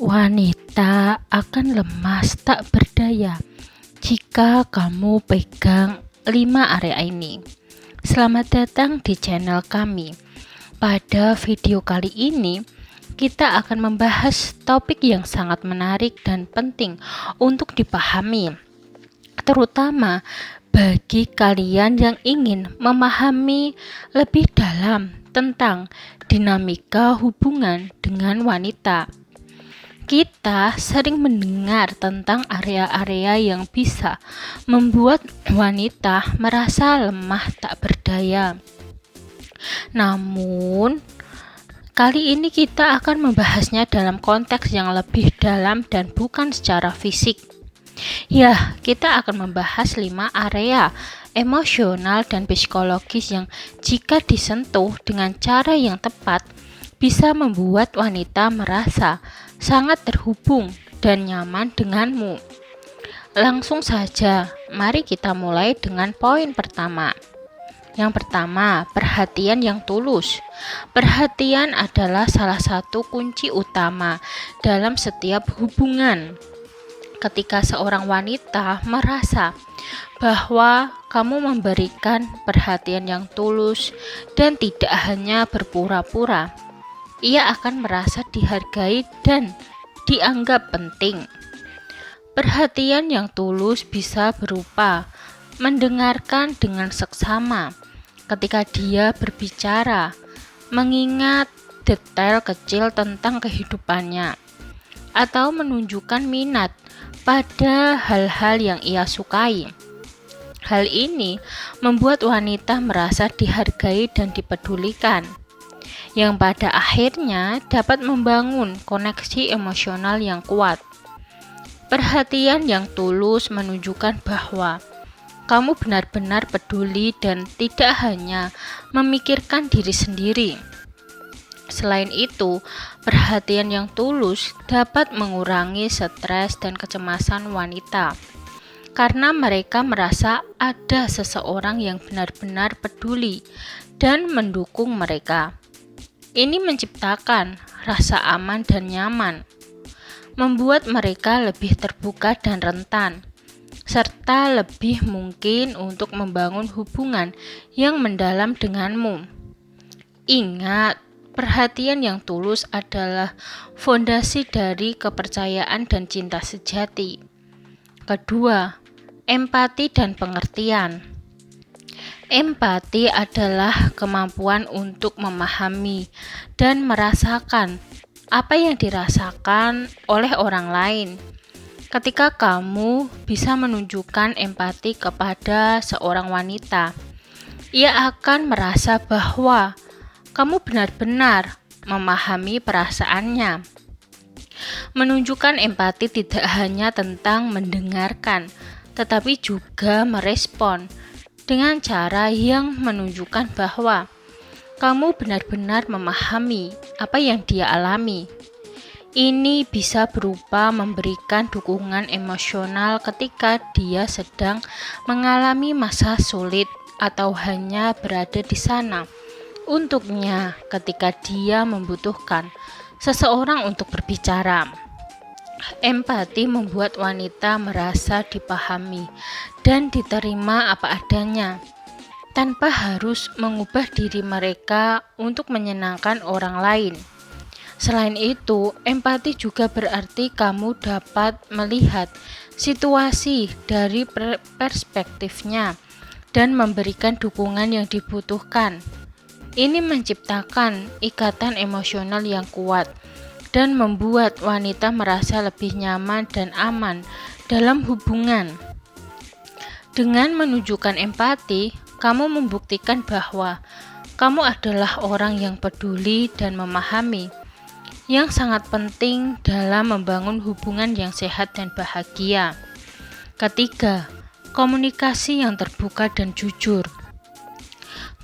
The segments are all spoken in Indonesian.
Wanita akan lemas tak berdaya jika kamu pegang 5 area ini. Selamat datang di channel kami. Pada video kali ini, kita akan membahas topik yang sangat menarik dan penting untuk dipahami, terutama bagi kalian yang ingin memahami lebih dalam tentang dinamika hubungan dengan wanita. Kita sering mendengar tentang area-area yang bisa membuat wanita merasa lemah tak berdaya. Namun, kali ini kita akan membahasnya dalam konteks yang lebih dalam dan bukan secara fisik. Ya, kita akan membahas 5 area emosional dan psikologis yang jika disentuh dengan cara yang tepat bisa membuat wanita merasa sangat terhubung dan nyaman denganmu. Langsung saja, mari kita mulai dengan poin pertama. Yang pertama, perhatian yang tulus. Perhatian adalah salah satu kunci utama dalam setiap hubungan. Ketika seorang wanita merasa bahwa kamu memberikan perhatian yang tulus dan tidak hanya berpura-pura, ia akan merasa dihargai dan dianggap penting. Perhatian yang tulus bisa berupa mendengarkan dengan seksama ketika dia berbicara, mengingat detail kecil tentang kehidupannya, atau menunjukkan minat pada hal-hal yang ia sukai. Hal ini membuat wanita merasa dihargai dan dipedulikan, yang pada akhirnya dapat membangun koneksi emosional yang kuat. Perhatian yang tulus menunjukkan bahwa kamu benar-benar peduli dan tidak hanya memikirkan diri sendiri. Selain itu, perhatian yang tulus dapat mengurangi stres dan kecemasan wanita, karena mereka merasa ada seseorang yang benar-benar peduli dan mendukung mereka. Ini menciptakan rasa aman dan nyaman, membuat mereka lebih terbuka dan rentan, serta lebih mungkin untuk membangun hubungan yang mendalam denganmu. Ingat, perhatian yang tulus adalah fondasi dari kepercayaan dan cinta sejati. Kedua, empati dan pengertian. Empati adalah kemampuan untuk memahami dan merasakan apa yang dirasakan oleh orang lain. Ketika kamu bisa menunjukkan empati kepada seorang wanita, ia akan merasa bahwa kamu benar-benar memahami perasaannya. Menunjukkan empati tidak hanya tentang mendengarkan, tetapi juga merespon dengan cara yang menunjukkan bahwa kamu benar-benar memahami apa yang dia alami. Ini bisa berupa memberikan dukungan emosional ketika dia sedang mengalami masa sulit atau hanya berada di sana untuknya ketika dia membutuhkan seseorang untuk berbicara. Empati membuat wanita merasa dipahami dan diterima apa adanya, tanpa harus mengubah diri mereka untuk menyenangkan orang lain. Selain itu, empati juga berarti kamu dapat melihat situasi dari perspektifnya dan memberikan dukungan yang dibutuhkan. Ini menciptakan ikatan emosional yang kuat dan membuat wanita merasa lebih nyaman dan aman dalam hubungan. Dengan menunjukkan empati, kamu membuktikan bahwa kamu adalah orang yang peduli dan memahami, yang sangat penting dalam membangun hubungan yang sehat dan bahagia. Ketiga, komunikasi yang terbuka dan jujur.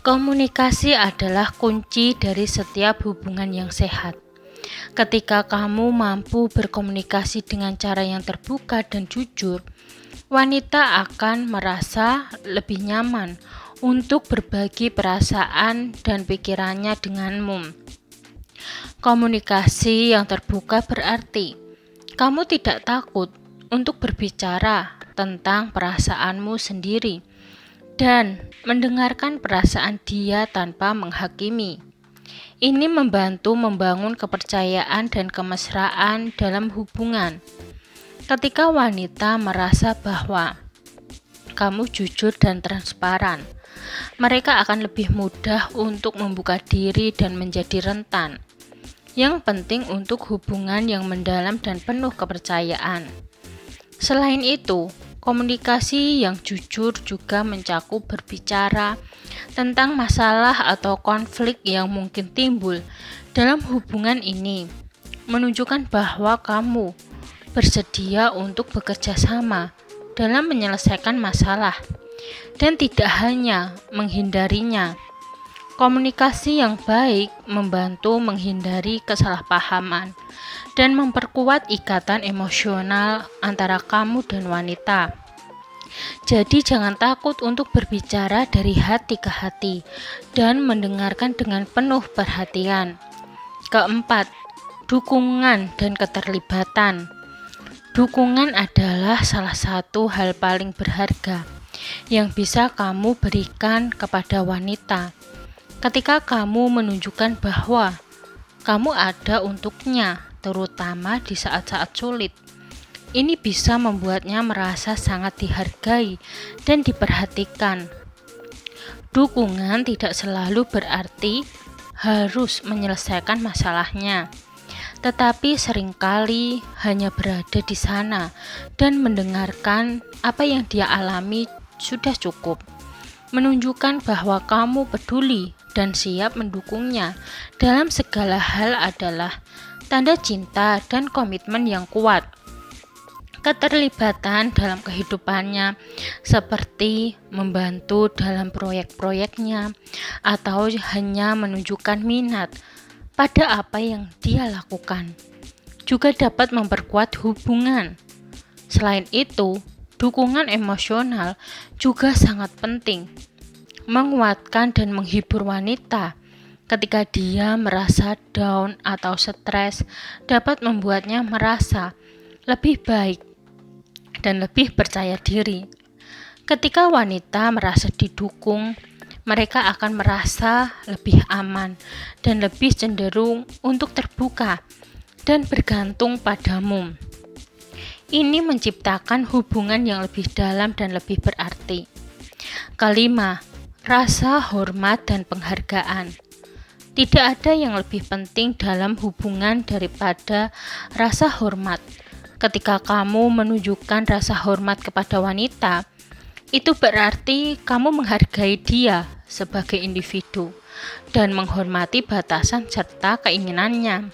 Komunikasi adalah kunci dari setiap hubungan yang sehat. Ketika kamu mampu berkomunikasi dengan cara yang terbuka dan jujur, wanita akan merasa lebih nyaman untuk berbagi perasaan dan pikirannya denganmu. Komunikasi yang terbuka berarti Kamu tidak takut untuk berbicara tentang perasaanmu sendiri dan mendengarkan perasaan dia tanpa menghakimi. Ini membantu membangun kepercayaan dan kemesraan dalam hubungan. Ketika wanita merasa bahwa kamu jujur dan transparan, mereka akan lebih mudah untuk membuka diri dan menjadi rentan. Yang penting untuk hubungan yang mendalam dan penuh kepercayaan. Selain itu, komunikasi yang jujur juga mencakup berbicara tentang masalah atau konflik yang mungkin timbul dalam hubungan ini, menunjukkan bahwa kamu bersedia untuk bekerja sama dalam menyelesaikan masalah dan tidak hanya menghindarinya. Komunikasi yang baik membantu menghindari kesalahpahaman dan memperkuat ikatan emosional antara kamu dan wanita. Jadi jangan takut untuk berbicara dari hati ke hati dan mendengarkan dengan penuh perhatian. Keempat, dukungan dan keterlibatan. Dukungan adalah salah satu hal paling berharga yang bisa kamu berikan kepada wanita. Ketika kamu menunjukkan bahwa kamu ada untuknya, terutama di saat-saat sulit, ini bisa membuatnya merasa sangat dihargai dan diperhatikan. Dukungan tidak selalu berarti harus menyelesaikan masalahnya, tetapi seringkali hanya berada di sana dan mendengarkan apa yang dia alami sudah cukup. Menunjukkan bahwa kamu peduli dan siap mendukungnya dalam segala hal adalah tanda cinta dan komitmen yang kuat. Keterlibatan dalam kehidupannya seperti membantu dalam proyek-proyeknya atau hanya menunjukkan minat pada apa yang dia lakukan juga dapat memperkuat hubungan. Selain itu, dukungan emosional juga sangat penting. Menguatkan dan menghibur wanita ketika dia merasa down atau stres dapat membuatnya merasa lebih baik dan lebih percaya diri. Ketika wanita merasa didukung, mereka akan merasa lebih aman dan lebih cenderung untuk terbuka dan bergantung padamu. Ini menciptakan hubungan yang lebih dalam dan lebih berarti. Kelima, rasa hormat dan penghargaan. Tidak ada yang lebih penting dalam hubungan daripada rasa hormat. Ketika kamu menunjukkan rasa hormat kepada wanita, itu berarti kamu menghargai dia sebagai individu dan menghormati batasan serta keinginannya.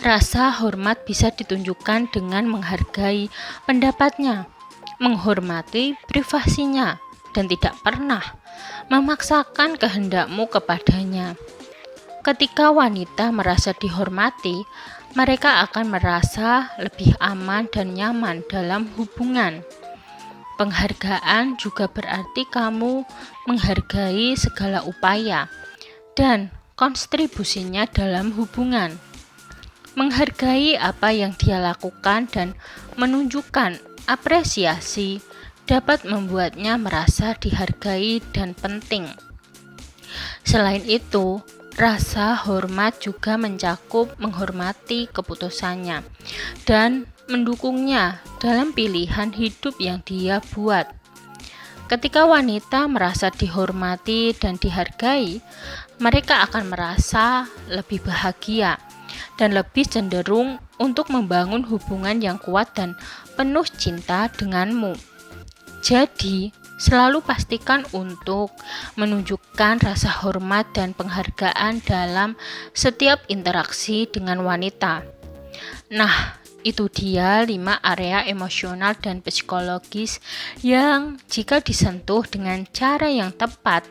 Rasa hormat bisa ditunjukkan dengan menghargai pendapatnya, menghormati privasinya, dan tidak pernah memaksakan kehendakmu kepadanya. Ketika wanita merasa dihormati, mereka akan merasa lebih aman dan nyaman dalam hubungan. Penghargaan juga berarti kamu menghargai segala upaya dan kontribusinya dalam hubungan. Menghargai apa yang dia lakukan dan menunjukkan apresiasi dapat membuatnya merasa dihargai dan penting. Selain itu, rasa hormat juga mencakup menghormati keputusannya dan mendukungnya dalam pilihan hidup yang dia buat. Ketika wanita merasa dihormati dan dihargai, mereka akan merasa lebih bahagia dan lebih cenderung untuk membangun hubungan yang kuat dan penuh cinta denganmu. Jadi, selalu pastikan untuk menunjukkan rasa hormat dan penghargaan dalam setiap interaksi dengan wanita. Nah, itu dia 5 area emosional dan psikologis yang jika disentuh dengan cara yang tepat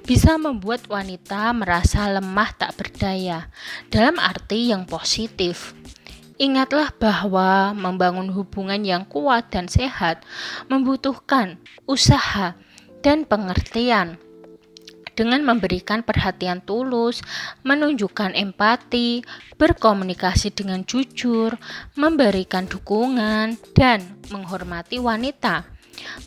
bisa membuat wanita merasa lemah tak berdaya dalam arti yang positif. Ingatlah bahwa membangun hubungan yang kuat dan sehat membutuhkan usaha dan pengertian. dengan memberikan perhatian tulus, menunjukkan empati, berkomunikasi dengan jujur, memberikan dukungan, dan menghormati wanita.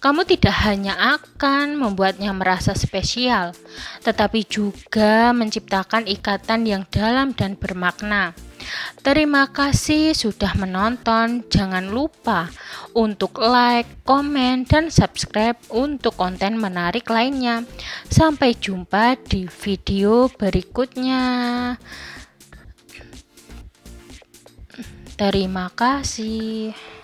Kamu tidak hanya akan membuatnya merasa spesial, tetapi juga menciptakan ikatan yang dalam dan bermakna. Terima kasih sudah menonton. Jangan lupa untuk like, komen, dan subscribe untuk konten menarik lainnya. Sampai jumpa di video berikutnya. Terima kasih.